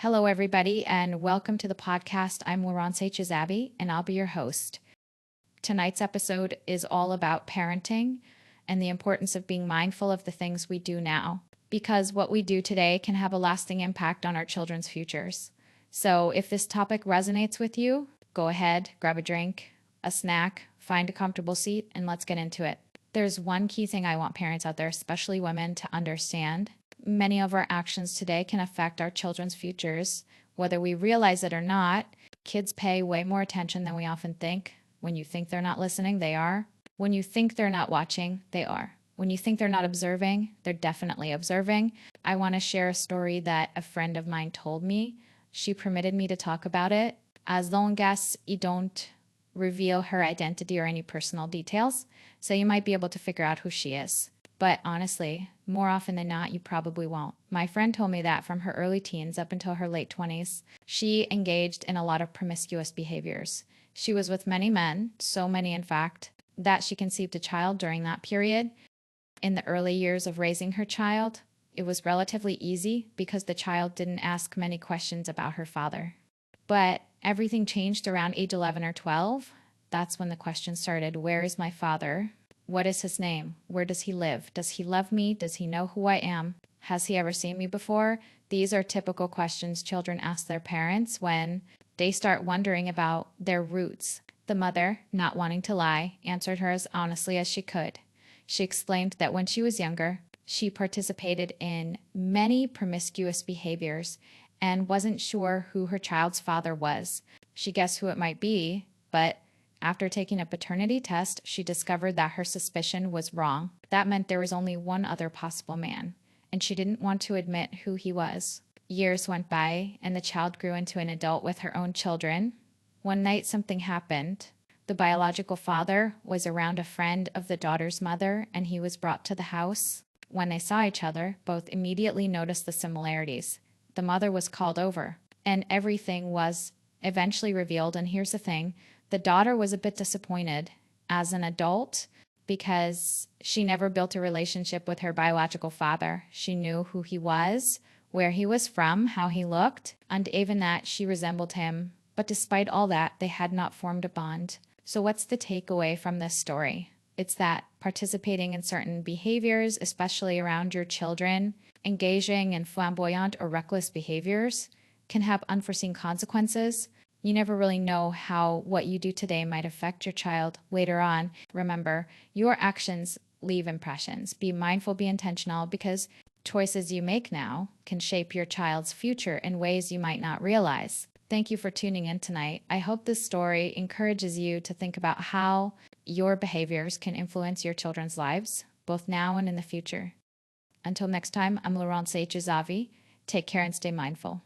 Hello, everybody, and welcome to the podcast. I'm Laurence H. Azabi, and I'll be your host. Tonight's episode is all about parenting and the importance of being mindful of the things we do now, because what we do today can have a lasting impact on our children's futures. So if this topic resonates with you, go ahead, grab a drink, a snack, find a comfortable seat, and let's get into it. There's one key thing I want parents out there, especially women, to understand. Many of our actions today can affect our children's futures, whether we realize it or not. Kids pay way more attention than we often think. When you think they're not listening, they are. When you think they're not watching, they are. When you think they're not observing, they're definitely observing. I want to share a story that a friend of mine told me. She permitted me to talk about it, as long as you don't reveal her identity or any personal details. So you might be able to figure out who she is. But honestly, more often than not, you probably won't. My friend told me that from her early teens up until her late 20s, she engaged in a lot of promiscuous behaviors. She was with many men, so many in fact, that she conceived a child during that period. In the early years of raising her child, it was relatively easy because the child didn't ask many questions about her father. But everything changed around age 11 or 12. That's when the question started, where is my father? What is his name? Where does he live? Does he love me? Does he know who I am? Has he ever seen me before? These are typical questions children ask their parents when they start wondering about their roots. The mother, not wanting to lie, answered her as honestly as she could. She explained that when she was younger, she participated in many promiscuous behaviors and wasn't sure who her child's father was. She guessed who it might be, but after taking a paternity test, she discovered that her suspicion was wrong. That meant there was only one other possible man, and she didn't want to admit who he was. Years went by, and the child grew into an adult with her own children. One night, something happened. The biological father was around a friend of the daughter's mother, and he was brought to the house. When they saw each other, both immediately noticed the similarities. The mother was called over, and everything was eventually revealed. And here's the thing. The daughter was a bit disappointed as an adult because she never built a relationship with her biological father. She knew who he was, where he was from, how he looked, and even that she resembled him. But despite all that, they had not formed a bond. So what's the takeaway from this story? It's that participating in certain behaviors, especially around your children, engaging in flamboyant or reckless behaviors, can have unforeseen consequences. You never really know how what you do today might affect your child later on. Remember, your actions leave impressions. Be mindful, be intentional, because choices you make now can shape your child's future in ways you might not realize. Thank you for tuning in tonight. I hope this story encourages you to think about how your behaviors can influence your children's lives, both now and in the future. Until next time, I'm Laurence H. Azavi. Take care and stay mindful.